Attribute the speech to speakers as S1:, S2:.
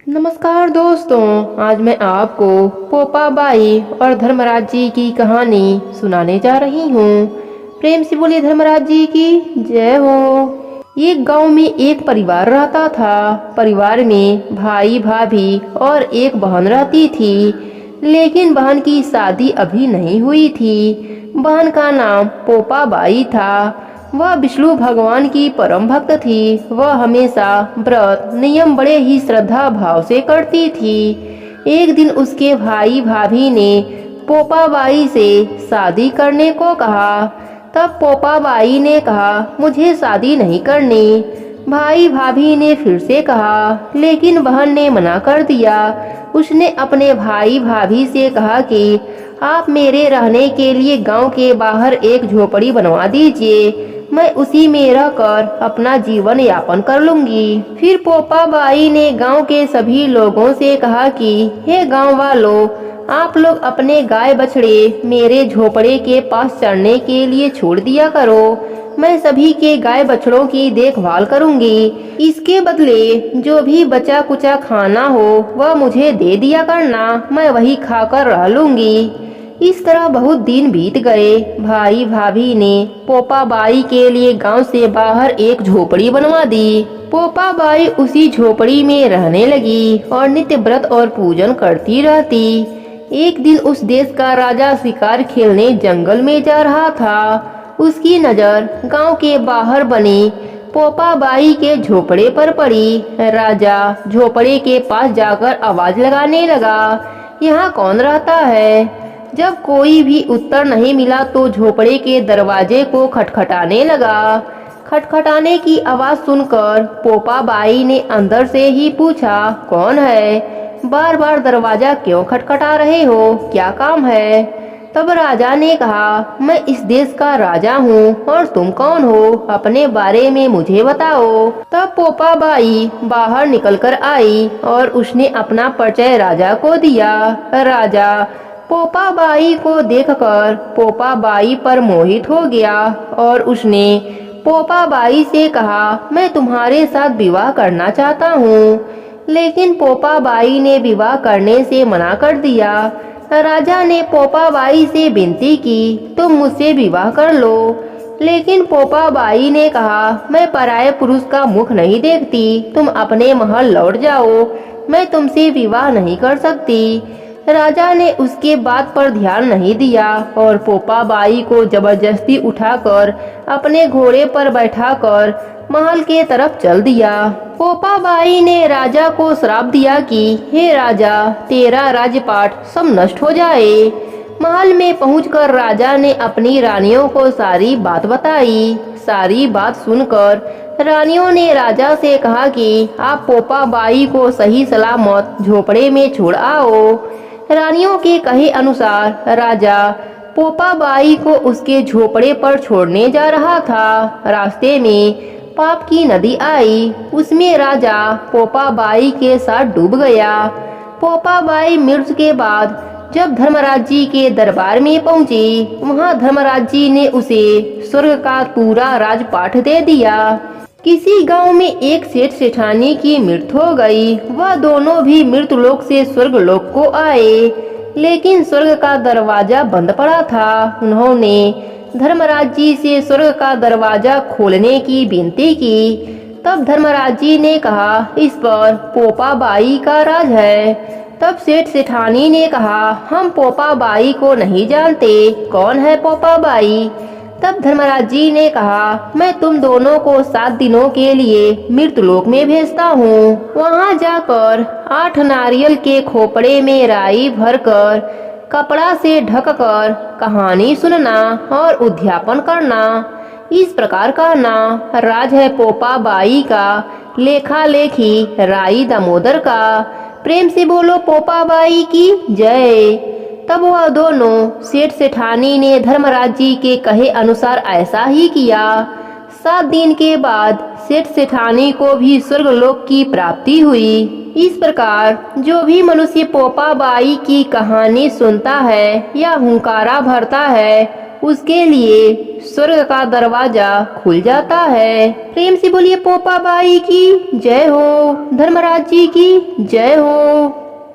S1: नमस्कार दोस्तों, आज मैं आपको पोपाबाई और धर्मराज जी की कहानी सुनाने जा रही हूँ। प्रेम से बोलिए धर्मराज जी की जय हो। एक गांव में एक परिवार रहता था। परिवार में भाई भाभी और एक बहन रहती थी, लेकिन बहन की शादी अभी नहीं हुई थी। बहन का नाम पोपाबाई था। वह विष्णु भगवान की परम भक्त थी। वह हमेशा व्रत नियम बड़े ही श्रद्धा भाव से करती थी। एक दिन उसके भाई भाभी ने पोपाबाई से शादी करने को कहा। तब पोपाबाई ने कहा, मुझे शादी नहीं करनी। भाई भाभी ने फिर से कहा, लेकिन बहन ने मना कर दिया। उसने अपने भाई भाभी से कहा कि आप मेरे रहने के लिए गांव के बाहर एक झोपड़ी बनवा दीजिए, मैं उसी में रहकर अपना जीवन यापन कर लूंगी। फिर पोपाबाई ने गांव के सभी लोगों से कहा कि हे गांव वालों, आप लोग अपने गाय बछड़े मेरे झोपड़े के पास चरने के लिए छोड़ दिया करो। मैं सभी के गाय बछड़ों की देखभाल करूंगी। इसके बदले जो भी बचा कुचा खाना हो वह मुझे दे दिया करना, मैं वही खाकर रह लूंगी। इस तरह बहुत दिन बीत गए। भाई भाभी ने पोपाबाई के लिए गांव से बाहर एक झोपड़ी बनवा दी। पोपाबाई उसी झोपड़ी में रहने लगी और नित्य व्रत और पूजन करती रहती। एक दिन उस देश का राजा शिकार खेलने जंगल में जा रहा था। उसकी नजर गांव के बाहर बने पोपाबाई के झोपड़े पर पड़ी। राजा झोपड़े के पास जाकर आवाज लगाने लगा, यहाँ कौन रहता है? जब कोई भी उत्तर नहीं मिला तो झोपड़े के दरवाजे को खटखटाने लगा। खटखटाने की आवाज सुनकर पोपाबाई ने अंदर से ही पूछा, कौन है? बार बार दरवाजा क्यों खटखटा रहे हो, क्या काम है? तब राजा ने कहा, मैं इस देश का राजा हूँ और तुम कौन हो, अपने बारे में मुझे बताओ। तब पोपाबाई बाहर निकलकर आई और उसने अपना परिचय राजा को दिया। राजा पोपाबाई को देखकर पोपाबाई पर मोहित हो गया और उसने पोपाबाई से कहा, मैं तुम्हारे साथ विवाह करना चाहता हूँ। लेकिन पोपाबाई ने विवाह करने से मना कर दिया। राजा ने पोपाबाई से विनती की, तुम मुझसे विवाह कर लो। लेकिन पोपाबाई ने कहा, मैं पराये पुरुष का मुख नहीं देखती, तुम अपने महल लौट जाओ, मैं तुमसे विवाह नहीं कर सकती। राजा ने उसके बात पर ध्यान नहीं दिया और पोपाबाई को जबरदस्ती उठाकर अपने घोड़े पर बैठाकर महल के तरफ चल दिया। पोपाबाई ने राजा को श्राप दिया कि हे राजा, तेरा राजपाट सब नष्ट हो जाए। महल में पहुंचकर राजा ने अपनी रानियों को सारी बात बताई। सारी बात सुनकर रानियों ने राजा से कहा कि आप पोपाबाई को सही सलामत झोपड़े में छोड़ आओ। रानियों के कहे अनुसार राजा पोपाबाई को उसके झोपड़े पर छोड़ने जा रहा था। रास्ते में पाप की नदी आई, उसमें राजा पोपाबाई के साथ डूब गया। पोपाबाई मृत्यु के बाद जब धर्मराज जी के दरबार में पहुंची, वहां धर्मराज जी ने उसे स्वर्ग का पूरा राजपाट दे दिया। किसी गांव में एक सेठ सेठानी की मृत्यु हो गई। वह दोनों भी मृत्यु लोक से स्वर्ग लोक को आए, लेकिन स्वर्ग का दरवाजा बंद पड़ा था। उन्होंने धर्मराज जी से स्वर्ग का दरवाजा खोलने की विनती की। तब धर्मराज जी ने कहा, इस पर पोपाबाई का राज है। तब सेठ सेठानी ने कहा, हम पोपाबाई को नहीं जानते, कौन है पोपाबाई? तब धर्मराज जी ने कहा, मैं तुम दोनों को 7 दिनों के लिए मृतलोक में भेजता हूँ। वहाँ जाकर 8 नारियल के खोपड़े में राई भरकर कपड़ा से ढककर कहानी सुनना और उद्यापन करना। इस प्रकार कहना, राज है पोपाबाई का, लेखा लेखी राई दामोदर का। प्रेम से बोलो पोपाबाई की जय। तब वह दोनों सेठ सेठानी ने धर्मराज जी के कहे अनुसार ऐसा ही किया। 7 दिन के बाद सेठ सेठानी को भी स्वर्गलोक की प्राप्ति हुई। इस प्रकार जो भी मनुष्य पोपाबाई की कहानी सुनता है या हुंकारा भरता है, उसके लिए स्वर्ग का दरवाजा खुल जाता है। प्रेम से बोलिए पोपा बाई की जय हो, धर्मराज जी की जय हो।